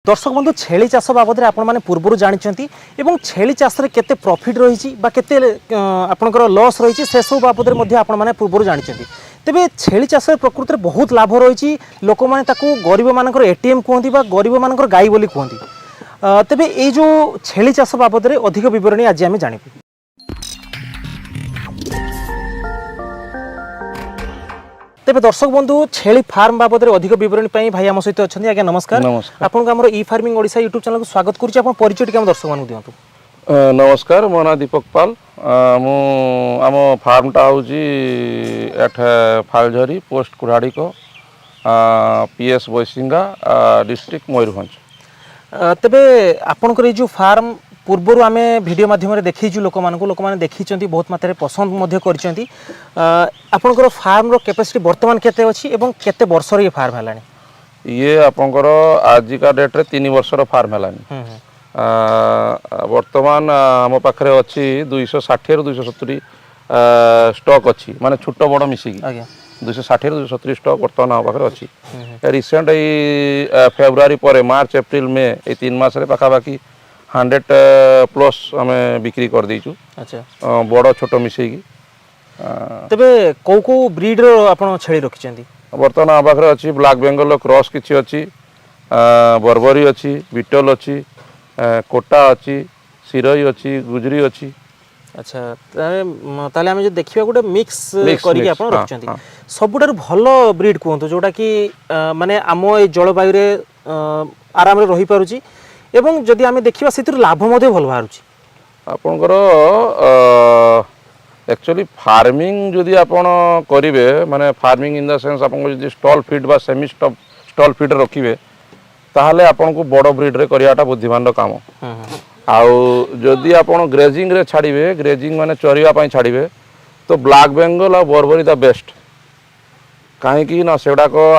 दर्शक बंधु छेली चाष बाबद आपण मैंने पूर्व जानते छेली चाष में केते प्रॉफिट रही केते आपनकर लॉस रही से सब बाबद आपण मैंने पूर्व जानते तेबे छेली चाष प्रकृति में बहुत लाभ रही लोक मैंने गरीब मानकर एटीएम कहती गरीब मानकर गाई बोली कहती तेबे ये जो छेली चाष बाबद में अधिक विवरणी आज आम जानबू। तेबे दर्शक बंधु छेली फार्म बाबद में अधिक विवरणी भाई आम सहित अच्छा आज्ञा नमस्कार। आपको आम ई फार्मिंग ओडिशा यूट्यूब चैनल को स्वागत करुच्ची परिचय टी दर्शक मानक दिंतु। नमस्कार मो ना दीपक पाल मु आम फार्मटा हूँ फालझरी पोस्ट कुराड़ी को पीएस बैसिंगा डिस्ट्रिक्ट मयूरभंज। तेबे आपनकर ये जो फार्म पूर्वर आम वीडियो माध्यम देखीचु लोक मैंने देखी बहुत मात्रा पसंद कर फार्म कैपेसिटी बर्तमान केते अछि एवं केते वर्षर ये फार्म है ये आपंकर आजिका डेट रे 3 वर्षर फार्म है वर्तमान आम पाखे अच्छी 260 रु 270 स्टॉक अच्छी माने छोट बड़ मिसिकी 260 रु 270 स्टॉक बर्तमान आम पाखे अच्छी रिसेंट ये फेब्रुआरी पर मार्च एप्रिल मे ये 3 मास पाखापाखि 100 प्लस आम बिक्री कर देचु। अच्छा बड़ छोट मिसेकी तबे को ब्रीड रो आपण छेली रखिचंती वर्तमान आम पाखे अच्छी ब्लैक बेंगल क्रॉस किछि अच्छी बर्बरी अच्छी बीटल अच्छी कोटा अच्छी सिरोही अच्छी गुजरी अच्छी। अच्छा ताले आम जो देखिबा गोटे मिक्स करिके आपण रखिचंती सबुठार भलो ब्रीड कहंतु जोटा कि माने आम ए जलवायु रे आराम रे रही पारुची एवं जदि आम देखा से लाभ भल बाहर आपणकर एक्चुअली फार्मिंग जदि आपण करेंगे माने फार्मिंग इन द सेंस आप स्टॉल फीड बा सेमी स्टॉल फीड रखिए ताहले आपन को बड़ ब्रीड रे करियाटा बुद्धिमान काम आउ जदि आपण ग्रेजिंग रे छाड़िबे ग्रेजिंग माने चरिया पई छाड़िबे तो ब्लैक बेंगल और बर्बरी द बेस्ट कहीं ना सेडा को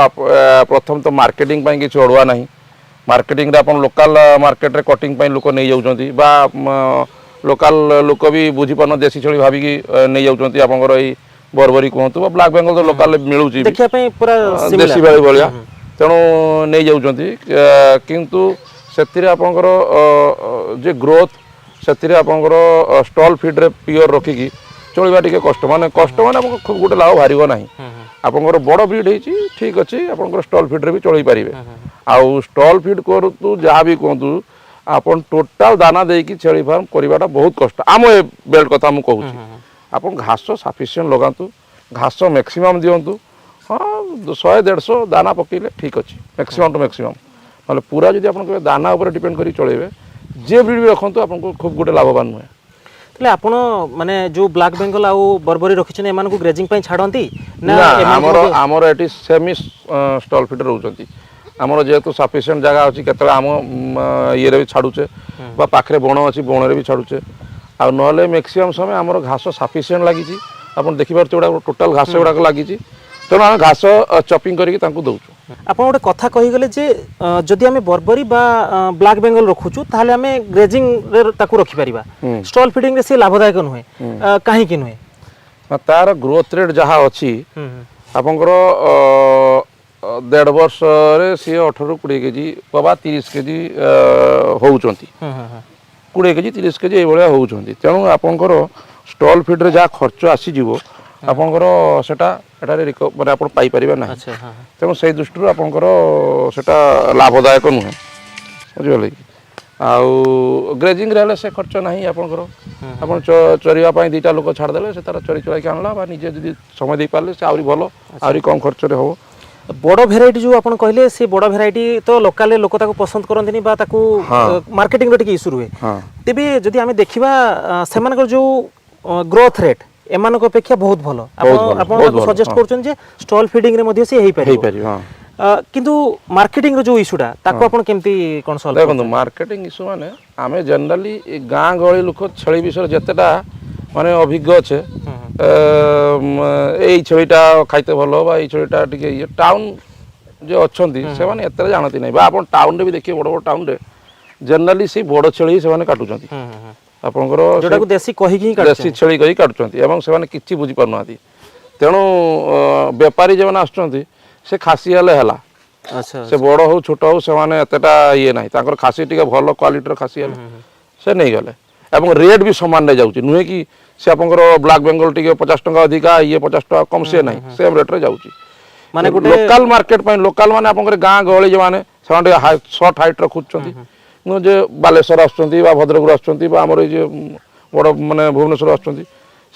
प्रथम तो मार्केटिंग पई किछ अड़ुआ नहीं मार्केटिंग रे अपन लोकल मार्केट रे कटिंग पई लोक नहीं जाउछंती बा लोकल लोक भी बुझी पान देसी छेली भाबी की नहीं जाउछंती आपनकर ई बर्बरी कहंतु बा ब्लैक बेंगल तो लोकल मिलुची देखिया पई पूरा देसी वाली भलिया तेणु नहीं जाउछंती किंतु सेतिरे आपनकर जे ग्रोथ सेतिरे आपनकर स्टॉल फीड रे प्योर रखी की चलिबा टिके कष्ट माने आपन खूब गोटे लाभ भारिबो नाही आपनकर बड़ ब्रीड हेची ठीक अछि आपनकर स्टॉल फीड रे भी चली परिबे आउ स्टॉल फीड करतु जहाँ भी कहतु आपन टोटाल दाना देकी छेली फार्म करिवाटा बहुत कष्ट आम ए बेल्ट कथा मु कहूची आपन घास सफिशिएंट लगातु घास मैक्सिमम दियंतु हाँ 100-150 दाना पकेले ठीक अच्छे मैक्सिमम टू मैक्सिमम ना पूरा जब आप दाना उपर डिपेंड कर चलेबे जे ब्रीड भी रखु आपको खूब गोटे लाभवान नुहे तले आपण माने जो ब्लैक बेंगल आउ बर्बरी रखिछन एमान को ग्रेजिंग पई छाडंती ना हमर एटी सेमी स्टॉल फीड रहउचंती हमर जेतु सफिशिएंट जगह अछि केतला हम ये रे भी छाडुचे बा पाखरे बण अछि बण रे भी छाडुचे आ नहले मैक्सिमम समय हमर घास सफिशिएंट लागि छी आपण देखि पार चोडा टोटल घास गुडा लागि छी तेणु आम घास चपिंग करके दौचु आप गोटे कथा कहीगले जे जदि आम बर्बरी बा ब्लैक बेंगल रखुचु ताहले आम ग्रेजिंग रे ताकू रखि परिबा स्टॉल फीडिंग रे से लाभदायक नुहे काहे कि नुहे तार ग्रोथ रेट जहाँ अच्छी आपंकर 1.5 वर्ष रे सी 18-20 केजी बा 30 केजी होउचंती 20 केजी 30 केजी ए भलिया होउचंती तेणु आपंकर स्टॉल फीड रे जहाँ खर्च आसी जीवो आपंकर सेटा एटारे माने आपण पाई परिबा ना तेणु से दृष्टि आपंकर सेटा लाभदायक नुहे बुझिगले आउ ग्रेजिंग रहले से खर्च नहीं आपंकर आपण चरिया पई दीटा लोक छाड़ देले से तार चरी चुरा के आनला बा निजे जदी समय दे पाले से आउरी भलो आउरी कम खर्च रे हो बड़ भेराइटी जो आपण कहले से बड़ भेराइटी तो लोकल लोक ताको पसंद करंतिनी बा ताको मार्केटिंग रे टिके इशू रुहे तेबे जदी आमे देखिबा सेमानकर जो ग्रोथ रेट एमानक अपेक्षा बहुत भलो आपण सजेस्ट करछन जे स्टॉल फीडिंग रे मध्ये से हेई पारि किंतु मार्केटिंग रो जो इशूटा ताको आपण केमती कोन सॉल्व देखो मार्केटिंग इशू माने आमे जनरली गां गळी लोक छेली विषय जतेटा माने अभिज्ञ छे एई छेलीटा खाइते भलो बा एई छेलीटा टिके ये टाउन जे अछंती से माने एतरे जानती नै बा आपण टाउन रे भी देखिए बड़ बड़ टाउन रे जनरली से बड़ छेली से माने काटुचंती आपनकर जोटा को देसी कहि कि देसी छेली कहि काटुचंती एवं से माने किछि बुझी पारनाती तेणु व्यापारी जे माने आछंती से खासी हेले हला ଆଚ୍ଛା ସେ ବଡ଼ ହଉ ଛୋଟ ହଉ ସେମାନେ ଏତେଟା ଇଏ ନାହିଁ ତାଙ୍କର ଖାସି ଟିକେ ଭଲ କ୍ୱାଲିଟିର ଖାସି ହେଲେ ସେ ନେଇଗଲେ ଏବଂ ରେଟ୍ ବି ସମାନରେ ଯାଉଛି ନୁହେଁ କି ସେ ଆପଣଙ୍କର ବ୍ଲାକ୍ ବେଙ୍ଗଲ ଟିକେ 50 ଟଙ୍କା ଅଧିକା ଇଏ 50 ଟଙ୍କା କମ୍ ସିଏ ନାହିଁ ସେମ୍ ରେଟ୍ରେ ଯାଉଛି ମାନେ ଗୋଟେ ଲୋକାଲ ମାର୍କେଟ ପାଇଁ ଲୋକାଲ ମାନେ ଆପଣଙ୍କର ଗାଁ ଗହଳି ଯେଉଁମାନେ ସେମାନେ ଟିକେ ସର୍ଟ ହାଇଟ୍ର ଖୋଜୁଛନ୍ତି ଯେ ବାଲେଶ୍ୱର ଆସୁଛନ୍ତି ବା ଭଦ୍ରକରୁ ଆସୁଛନ୍ତି ବା ଆମର ଏଇ ଯେ ବଡ଼ ମାନେ ଭୁବନେଶ୍ୱର ଆସୁଛନ୍ତି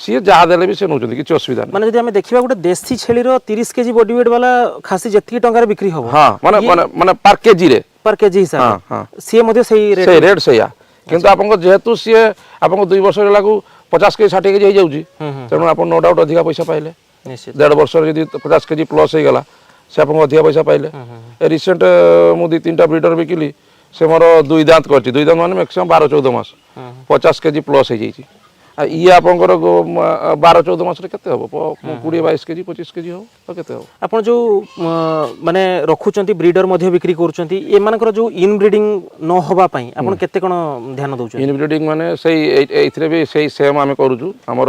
ସିଏ ଯାହା ଦେଲେ ବି ସେ ନେଉଛନ୍ତି କିଛି ଅସୁବିଧା ନାହିଁ ମାନେ ଯଦି ଆମେ ଦେଖିବା ଗୋଟେ ଦେଶୀ ଛେଳିର 30 କେଜି ବଡି ୱେଟ୍ ବାଲା ଖାସି ଯେତିକି ଟଙ୍କାରେ ବିକ୍ରି ହବ ହଁ ମାନେ ମାନେ ମାନେ ପାର କେଜିରେ पर केजी हिसाब सी मध्य सही रेट से रेट से किंतु आपको जेहेतु सी आपको 2 वर्ष लागू 50 केजी 60 केजी हो जाऊँगी तेणु आप नो डाउट अधिका पैसा पाइले 1.5 वर्ष यदि 50 केजी प्लस होगा से आपको अधिका पैसा पाइले रिसेंट मुझे 2-3टा ब्रीडर बिकिली से मोर 2 दांत कर 2 दांत मैंने मैक्सिमम 12-14 मास 50 केजी प्लस हो जाइए ये आपंकर 12-14 मास के 20-22 केजी 25 केजी हो तो के आप जो माने रखुंट ब्रीडर बिक्री कर जो इनब्रीडिंग न होगा आप केते कोन ध्यान दउछ इनब्रीडिंग माने सही भी सही सेम आम करूँ आमर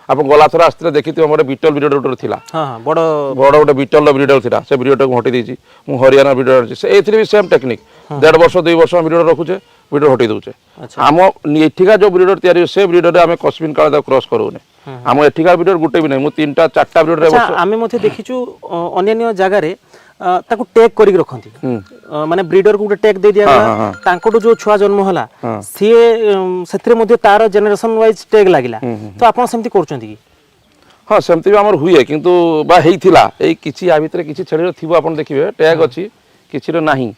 आप गला थर आसते देखिए मोर बीटल ब्रीडर गोटे था बड़ बड़ गोटे बीटल ब्रीडर था से ब्रीडर को हटि देती मुझे हरियाणा ब्रीडर अच्छी से भी सेम टेक्निक 1.5 वर्ष 2 वर्ष ब्रीडर रखुचे ब्रीडर हटि दौचे आम एठिका जो ब्रीडर तैयारी से ब्रीडर आम कस्मिन काल क्रॉस करूने आम एठिका ब्रीडर गुटे भी नहीं मुझे 3-4टा ब्रीडर आम देखीचु अन्य जगार ताकू टैग करिक रखंती माने ब्रीडर को टैग दे दिया गला तांकोटो जो छुआ जन्म होला सी सेथरे मध्ये तार जनरेशन वाइज टैग लागिला तो आपण सेमती करचंती की हाँ सेमती आमर हुए किंतु बा हेइथिला एई किछि आ भितरे किछि छेड़ी थिबो आपण देखिबे टैग अछि किछि रो नाही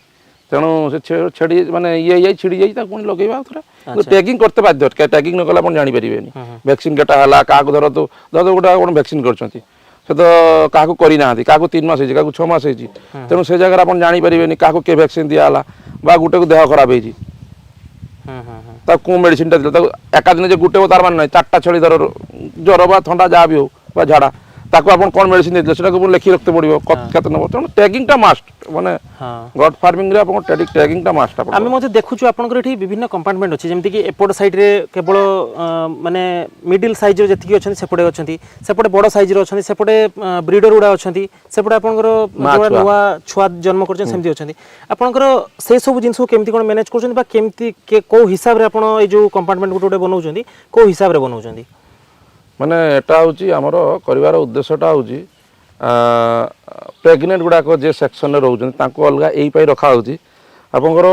तेणु से छेड़ी माने ये छिड़ी जाई ता कोन लगेबा थोड़ा टैगिंग करते बाध्य टैगिंग न कला आपण जानि परिबेनी वैक्सीन केटा हला का धर तो गोटा कोन वैक्सीन करचंती से तो क्या करना क्या 3 मास क्या 6 मास तेणु से जगह आप जानीपर क्या के वैक्सीन दिहला बा गुटे को देह खराब हो मेडिसिन एका दिन गुटे तार मान ना 4टा छेली धर ज्वर बा थंडा जहाँ भी हो झाड़ा ताको आपण कोन मेडिसिन देते सेटा लिखि रखते पड़ो कत नब तेणु टैगिंग टा मस्ट माने गॉड फार्मिंग रे आपण टैगिंग टा मस्ट आमे मध्ये देखुछु आपनकर एठी विभिन्न कंपार्टमेंट अछि जेमति कि एपोड साइड रे केवल माने मिडिल साइज रे जति अछन सेपडे अछंती सेपडे बड़ साइज रे अछंती सेपडे ब्रीडर उडा अछंती सेपडे आपनकर जो नवा छुआ जन्म करछन सेमति अछंती आपनकर से सब जिंस को केमति कोन मैनेज करछन बा केमति के को हिसाब रे आपण ए जो कंपार्टमेंट गोटे बनाउछंती को हिसाब रे बनाउछंती माने एटा होची हमरो करिवार उद्देश्यटा होची प्रेग्नेंट गुड़ाक जे सेक्शन रोचन तांको अलगा एई पई रखा होची आपनकर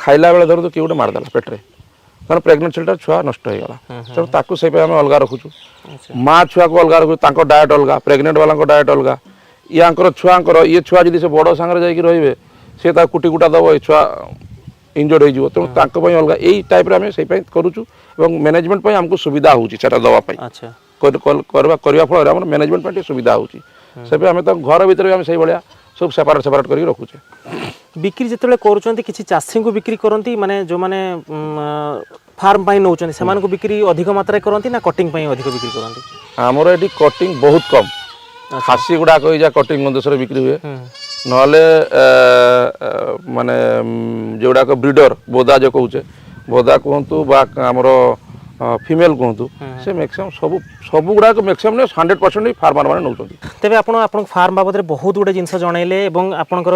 खाइला बेले धर तो कि गोटे मारदेला पेटरे कारण प्रेग्नेंट छेलटा छुआ नष्ट हो गला तेणु ताकू से पे आम अलगा रखुछु माँ छुआ को अलगा रखु तांको डाएट अलगा प्रेग्नेंट वाला डाएट अलगा याकर छुआंकर ये छुआ जदि से बड़ सांगरे जाई रहिबे से ता कुटी कुटा दबो ए छुआ इंजर्ड हो जिवो तेणु तांको पई अलगा एई टाइप रे आम से पई करूछु एवं मैनेजमेंट पई हमको सुविधा होची सेटा दवा पई अच्छा करवा फल आम मैनेजमेंट पे सुविधा होची से आम तो घर भीतर आम से भाया सब सेपरेट सेपरेट करके रखुचे बिक्री जिते करुँच किसी चाषी को बिक्री करती माने जो माने फार्म पाई नौचंती सेमान को बिक्री अधिक मात्रा करती ना कटिंग पाई अधिक बिक्री करती आमर एटी कटिंग बहुत कम खासी गुड़ाक जा कटिंग उद्देश्य बिक्री हुए नहले माने जोड़ाक ब्रीडर बोदा जो कहूचे बोदा कहतु बा आमर फीमेल कहतु से मैक्सिमम सब सब गुड़ाक मैक्सिमम 100% फार्मर मैंने नौकरी तेज आप फार्म बाबद बहुत गुटे जिन जनइले आपंकर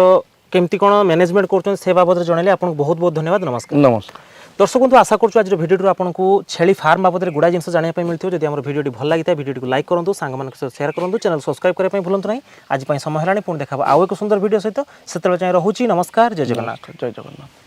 केमती कौन मैनेजमेंट कर से बाबद जनइले आपको बहुत बहुत धन्यवाद नमस्कार नमस्कार दर्शक बंधु आशा करूँ आज भिडियो आपको छेली फार्म बाबद गुड़ा जिन जानापी मिलते जब आम भिडियो भल लगी भिडियो को लाइक करूँ सांग शेयर करूँ चैनल सब्सक्राइब करने भूलु ना आज समय है पुणी देखा आउ एक सुंदर भिडियो सहित से रोचे नमस्कार जय जगन्नाथ जय जगन्नाथ।